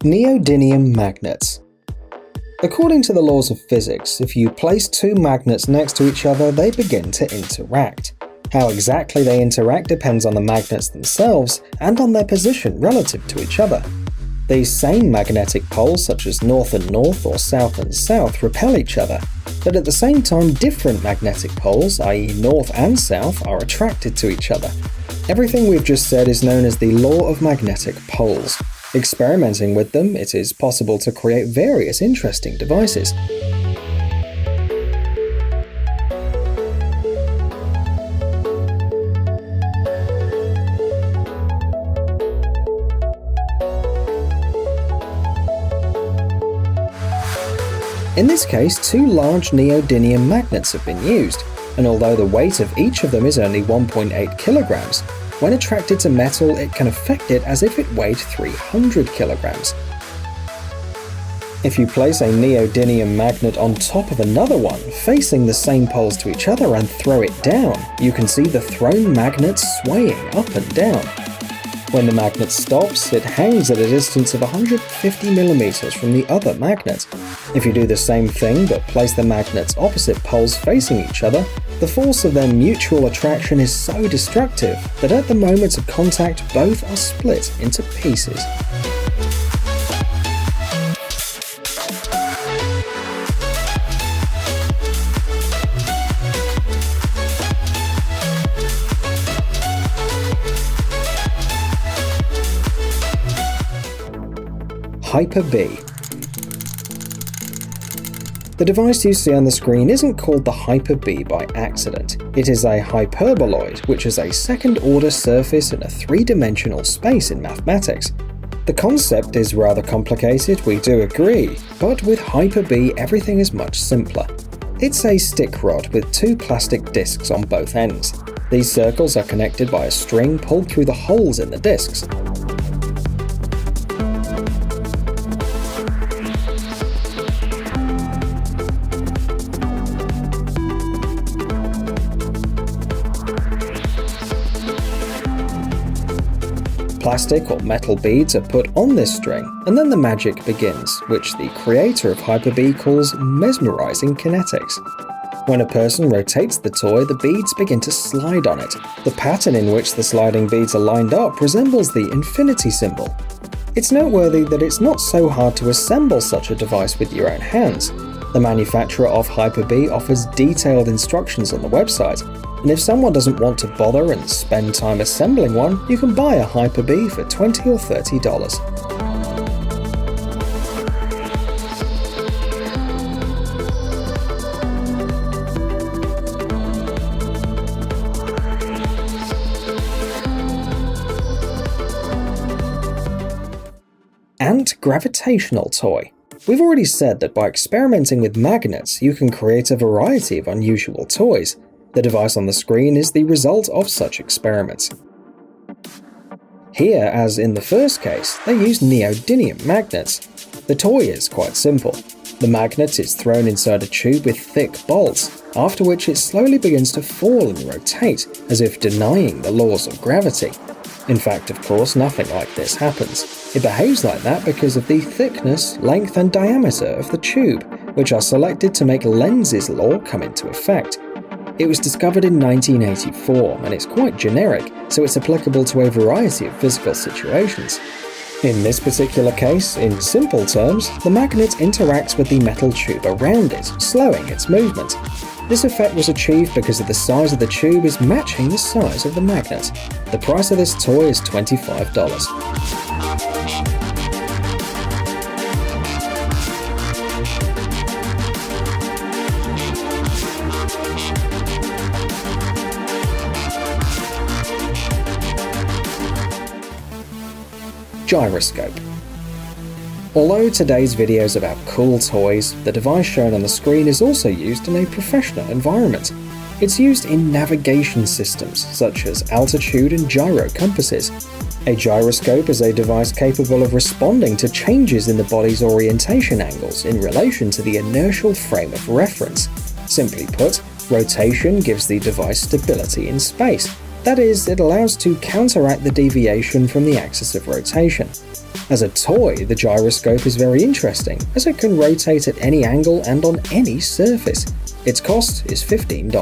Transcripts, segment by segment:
Neodymium magnets. According to the laws of physics, if you place two magnets next to each other, they begin to interact. How exactly they interact depends on the magnets themselves and on their position relative to each other. These same magnetic poles, such as north and north or south and south, repel each other, but at the same time different magnetic poles, i.e. north and south, are attracted to each other. Everything we've just said is known as the law of magnetic poles. Experimenting with them, it is possible to create various interesting devices. In this case, two large neodymium magnets have been used, and although the weight of each of them is only 1.8 kilograms, when attracted to metal it can affect it as if it weighed 300 kilograms. If you place a neodymium magnet on top of another one, facing the same poles to each other, and throw it down, you can see the thrown magnet swaying up and down. When the magnet stops, it hangs at a distance of 150 millimeters from the other magnet. If you do the same thing but place the magnets opposite poles facing each other, the force of their mutual attraction is so destructive that at the moment of contact both are split into pieces. Hyper-B. The device you see on the screen isn't called the Hyper-B by accident. It is a hyperboloid, which is a second-order surface in a three-dimensional space in mathematics. The concept is rather complicated, we do agree, but with Hyper-B everything is much simpler. It's a stick rod with two plastic discs on both ends. These circles are connected by a string pulled through the holes in the discs. Plastic or metal beads are put on this string, and then the magic begins, which the creator of Hyper-B calls mesmerizing kinetics. When a person rotates the toy, the beads begin to slide on it. The pattern in which the sliding beads are lined up resembles the infinity symbol. It's noteworthy that it's not so hard to assemble such a device with your own hands. The manufacturer of Hyper-B offers detailed instructions on the website, and if someone doesn't want to bother and spend time assembling one, you can buy a Hyper-B for $20 or $30. Anti-gravitational toy. We've already said that by experimenting with magnets, you can create a variety of unusual toys. The device on the screen is the result of such experiments. Here, as in the first case, they use neodymium magnets. The toy is quite simple. The magnet is thrown inside a tube with thick bolts, after which it slowly begins to fall and rotate, as if denying the laws of gravity. In fact, of course, nothing like this happens. It behaves like that because of the thickness, length and diameter of the tube, which are selected to make Lenz's law come into effect. It was discovered in 1984, and it's quite generic, so it's applicable to a variety of physical situations. In this particular case, in simple terms, the magnet interacts with the metal tube around it, slowing its movement. This effect was achieved because of the size of the tube is matching the size of the magnet. The price of this toy is $25. Gyroscope. Although today's video is about cool toys, the device shown on the screen is also used in a professional environment. It's used in navigation systems, such as altitude and gyro compasses. A gyroscope is a device capable of responding to changes in the body's orientation angles in relation to the inertial frame of reference. Simply put, rotation gives the device stability in space. That is, it allows to counteract the deviation from the axis of rotation. As a toy, the gyroscope is very interesting, as it can rotate at any angle and on any surface. Its cost is $15.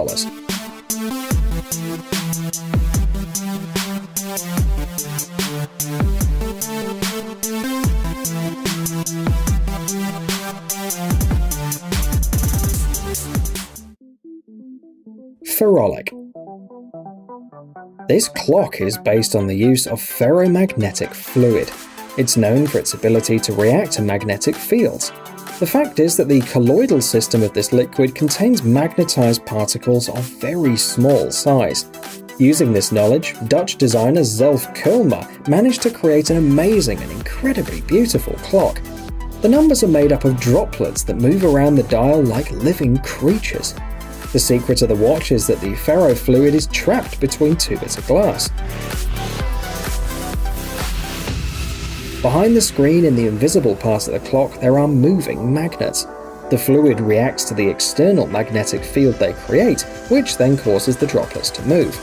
Ferrolic. This clock is based on the use of ferromagnetic fluid. It's known for its ability to react to magnetic fields. The fact is that the colloidal system of this liquid contains magnetized particles of very small size. Using this knowledge, Dutch designer Zelf Kulmer managed to create an amazing and incredibly beautiful clock. The numbers are made up of droplets that move around the dial like living creatures. The secret of the watch is that the ferrofluid is trapped between two bits of glass. Behind the screen in the invisible part of the clock there are moving magnets. The fluid reacts to the external magnetic field they create, which then causes the droplets to move.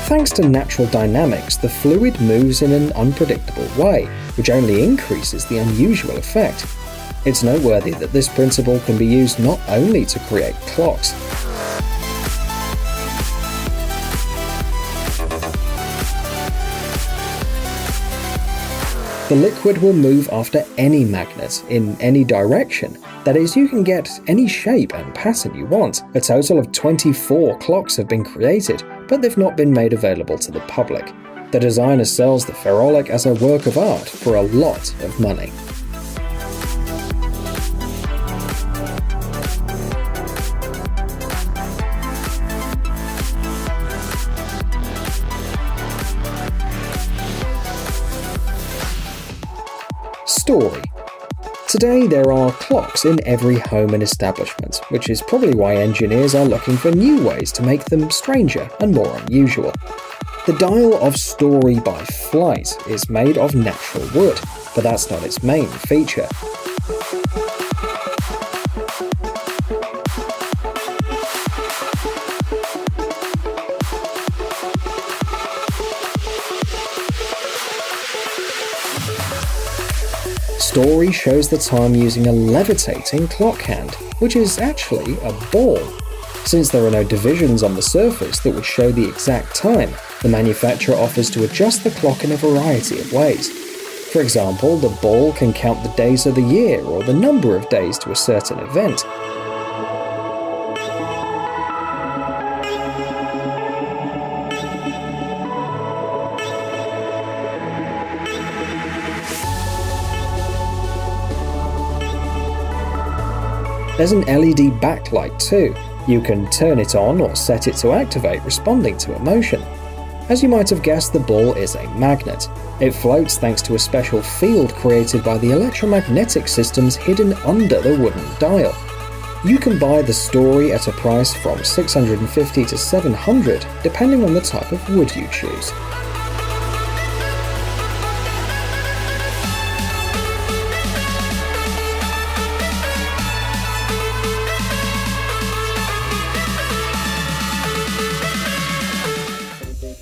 Thanks to natural dynamics, the fluid moves in an unpredictable way, which only increases the unusual effect. It's noteworthy that this principle can be used not only to create clocks. The liquid will move after any magnet, in any direction. That is, you can get any shape and pattern you want. A total of 24 clocks have been created, but they've not been made available to the public. The designer sells the Ferrolic as a work of art for a lot of money. Story. Today there are clocks in every home and establishment, which is probably why engineers are looking for new ways to make them stranger and more unusual. The dial of Story by Flight is made of natural wood, but that's not its main feature. Story shows the time using a levitating clock hand, which is actually a ball. Since there are no divisions on the surface that would show the exact time, the manufacturer offers to adjust the clock in a variety of ways. For example, the ball can count the days of the year or the number of days to a certain event. There's an LED backlight too. You can turn it on or set it to activate responding to a motion. As you might have guessed, the ball is a magnet. It floats thanks to a special field created by the electromagnetic systems hidden under the wooden dial. You can buy the Story at a price from $650 to $700, depending on the type of wood you choose.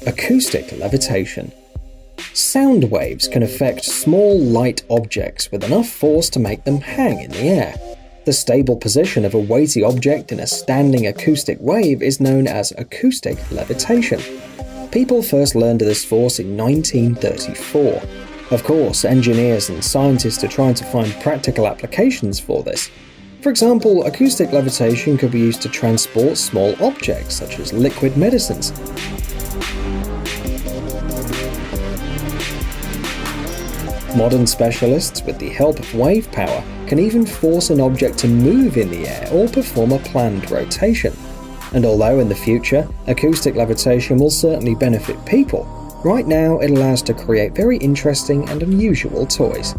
Acoustic levitation. Sound waves can affect small, light objects with enough force to make them hang in the air. The stable position of a weighty object in a standing acoustic wave is known as acoustic levitation. People first learned of this force in 1934. Of course, engineers and scientists are trying to find practical applications for this. For example, acoustic levitation could be used to transport small objects such as liquid medicines. Modern specialists, with the help of wave power, can even force an object to move in the air or perform a planned rotation. And although in the future, acoustic levitation will certainly benefit people, right now it allows to create very interesting and unusual toys.